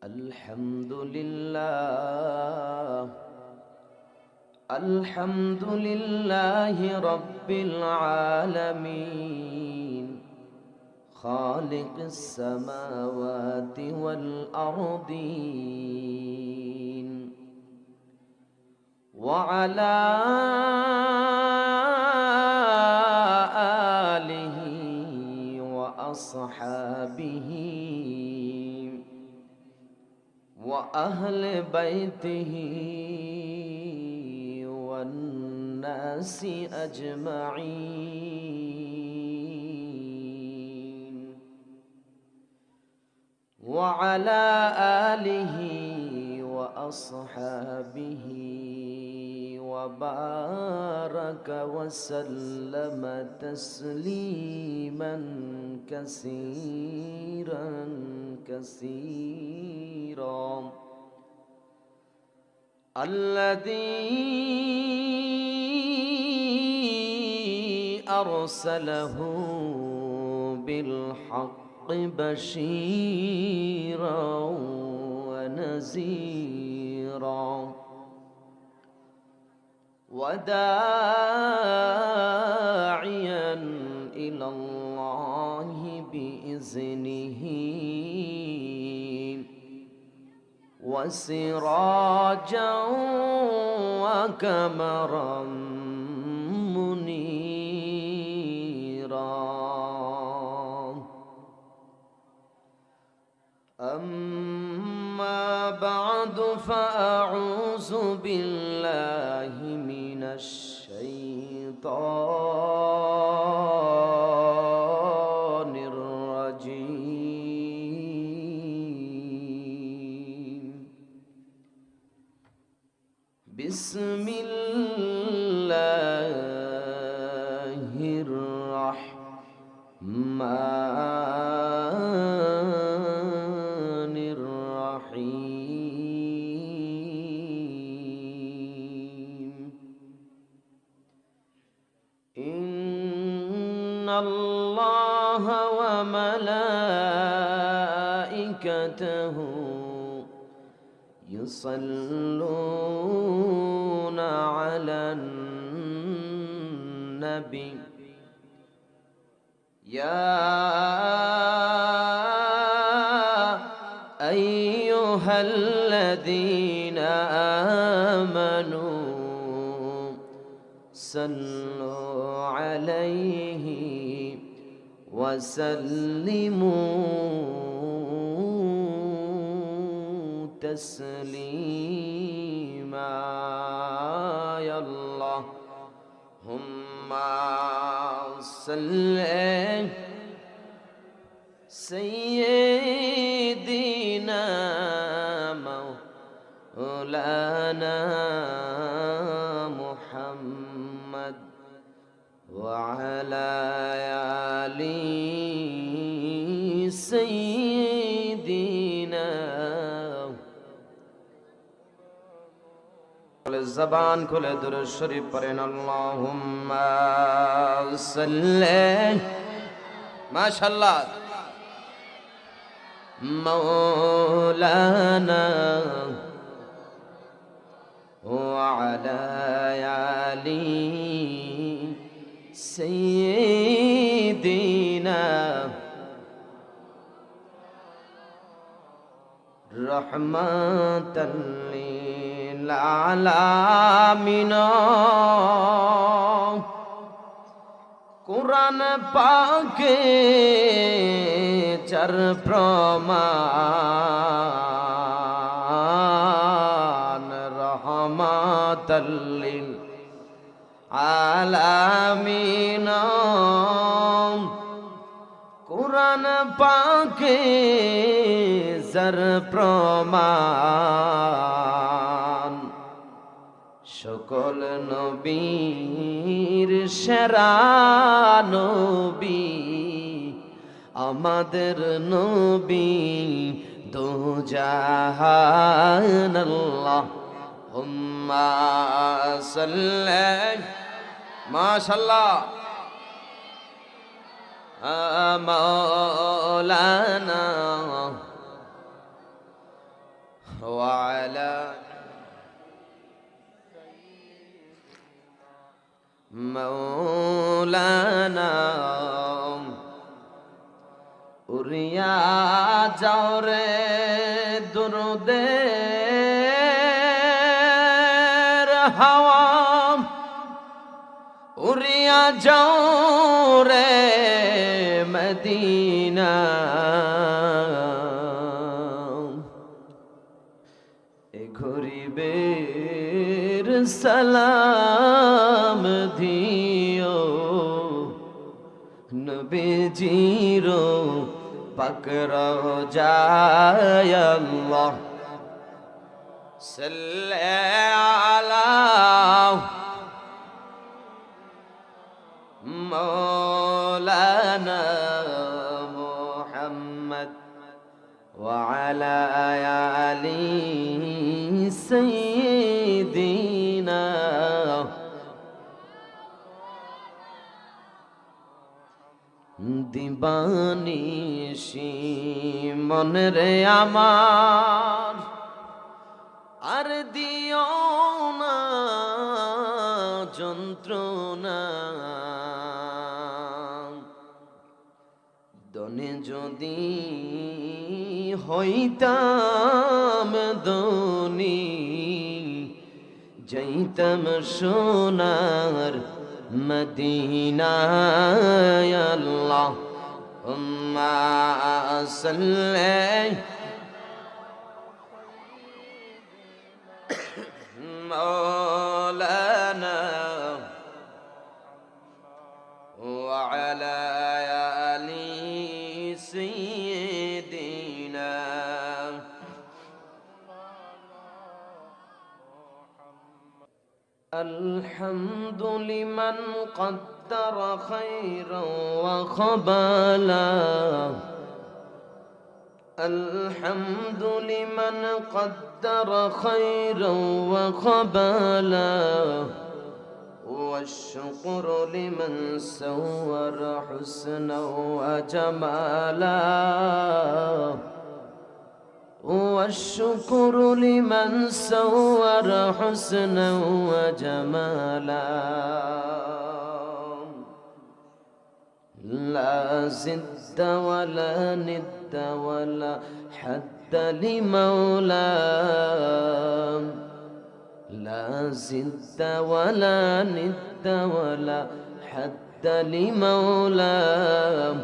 الحمد لله الحمد لله رب العالمين خالق السماوات والأرضين وعلى آله وأصحابه وأهل بيته والناس أجمعين وعلى آله وأصحابه وبارك وسلم تسليما كثيرا كثيرا الذي أرسله بالحق بشيرا ونذيرا وداعيا إلى الله بإذنه وسراجا وقمرا منيرا أما بعد فأعوذ بالله من الشيطان الرجيم بسم الله الرحمن الرحيم إن الله وملائكته يصلون على النبي يا أيها الذين آمنوا صلوا عليه وسلموا تسليما يا اللهم صل سيدنا مولانا محمد وعلى آل سيدنا الزبان كل در الشريف پرن اللهم صل ما شاء الله مولانا وعلى آل سيدنا رحمة للعالمين কুরআন পাকে চার প্রমাণ রহমাতাল লিল আলামিন কুরআন পাকে চার প্রমাণ সকল নবীর সেরা নবী আমাদের নবী দো জাহান আল্লাহুম্মা সাল্লি মাশাআল্লাহ مولانا وعلى مولانا উড়িয়া যাও রে দুরুদের হাওয়া উড়িয়া যাও রে মদিনা এ গরিবের সালাম দিও নবীজির পাক রওজায় আল্লাহ সাল্লাল্লাহু مولانا محمد وعلى آل سيدنا দিবানিশি মনে রে আমার আর দিও না যন্ত্রণা দনে যদি হইতাম দনি যাইতাম সোনার মদিনায় আল্লাহ উম্মা সাল্লি مولانا وعلى آل سيدنا الحمد لمن قدر خيرا وخبالا الحمد لمن قدر خيرا وقبلا والشكر لمن سور حسنا وجمالا والشكر لمن سور حسنا وجمالا لا زد ولا ند ولا حد لمولاه لا زد ولا ند ولا حد لمولاه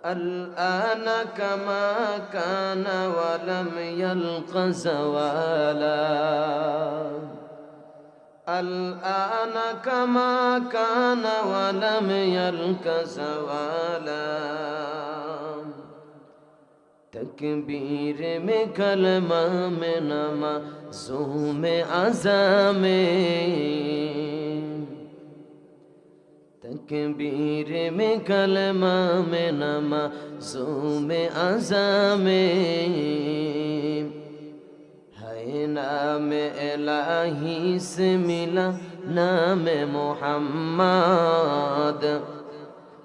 الآن كما كان ولم يلق زوالا الآن كما كان ولم يلق زوالا تکبیر میں کلمہ میں نمازوں میں عزا میں تکبیر میں کلمہ میں نمازوں میں عزا میں ہے نام الہی سے ملا نام محمد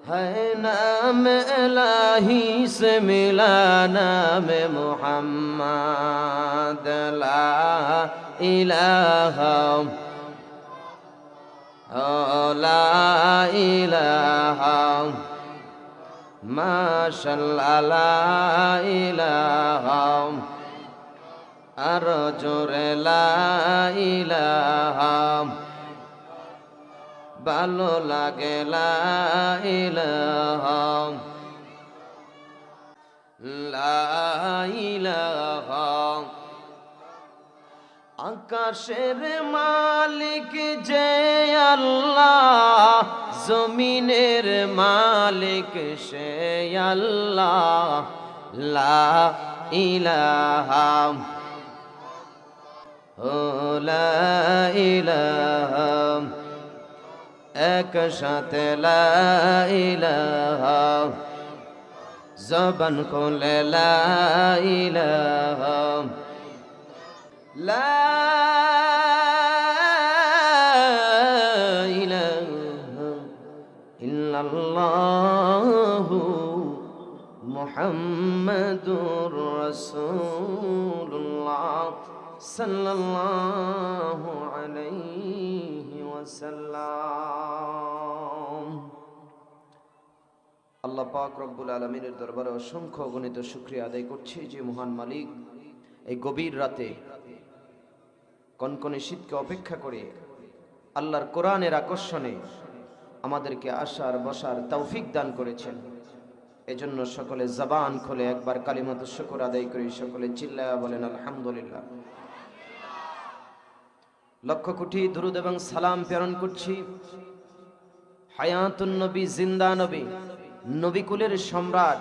ہے نام الہی سے ملا نام محمد لا الہ لا الہ ماشاء اللہ لا الہ ارجر لا الہ ভালো লাগে লা ইলাহা লা ইলাহা আকাশের মালিক যে আল্লাহ জমিনের মালিক সে আল্লাহ লা ইলাহা ও লা ইলাহা এক সাথে লা ইলাহা জবান খুলে লা ইলাহা লা ইলাহা ইল্লাল্লাহু মুহাম্মাদুর রাসূলুল্লাহ সাল্লাল্লাহু আলাইহি ওয়াসাল্লাম। আল্লাহ পাক রব্বুল আলামিনের দরবারে অসংখ্য অগণিত শুকরিয়া আদায় করছি যে মহান মালিক এই গভীর রাতে কনকনে শীতকে অপেক্ষা করে আল্লাহর কোরআনের আকর্ষণে আমাদেরকে আসার বসার তৌফিক দান করেছেন। এজন্য সকলে জবান খুলে একবার কালিমাতু শুকর আদায় করি, সকলে চিল্লায়া বলেন আলহামদুলিল্লাহ। লক্ষ কোটি দুরূদ এবং সালাম প্রেরণ করছি হায়াতুন নবী, জিন্দা নবী, নবী কুলের সম্রাট,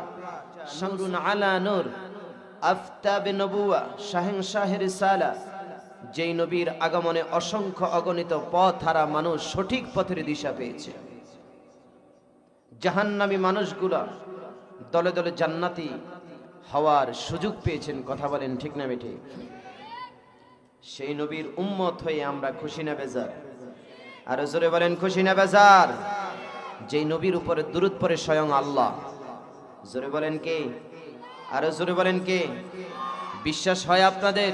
শামরুন আলা নূর, আফতাবে নবুয়া, শাহেনশাহে রিসালা, যেই নবীর আগমনে অসংখ্য অগণিত পথ হারা মানুষ সঠিক পথের দিশা পেয়েছে। জাহান্নামী মানুষগুলা দলে দলে জান্নাতি হওয়ার সুযোগ পেয়েছেন। কথা বলেন ঠিক না বেঠিক? সেই নবীর উম্মত হয়ে আমরা খুশি না বেজার? আর জোরে বলেন খুশি না বেজার? যেই নবীর উপরে দুরূদ পড়ে স্বয়ং আল্লাহ। জোরে বলেন কে? আর জোরে বলেন কে? বিশ্বাস হয় আপনাদের?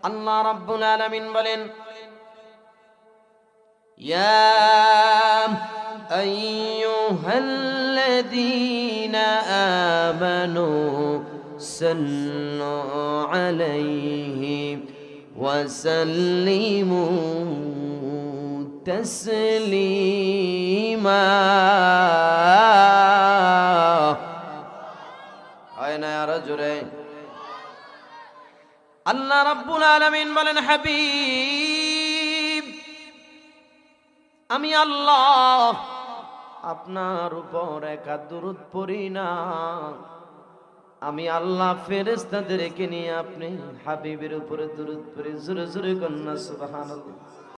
আল্লাহ রাব্বুল আলামিন বলেন, ইয়া আইয়ুহাল্লাযীনা আমানু সাল্লু আলাইহি ওয়া সাল্লিমু তাসলিমা। হয় না আর জোরে? আল্লাহ রাব্বুল আলামিন বলেন, হাবিব আমি আল্লাহ আপনার উপর একা দুরূদ পড়ি না, আমি আল্লাহ ফেরেশতাদেরকে নিয়ে আপনি হাবিবের উপরে দুরূদ পড়ি। জোরে জোরে কন্যা সুবহানাল্লাহ।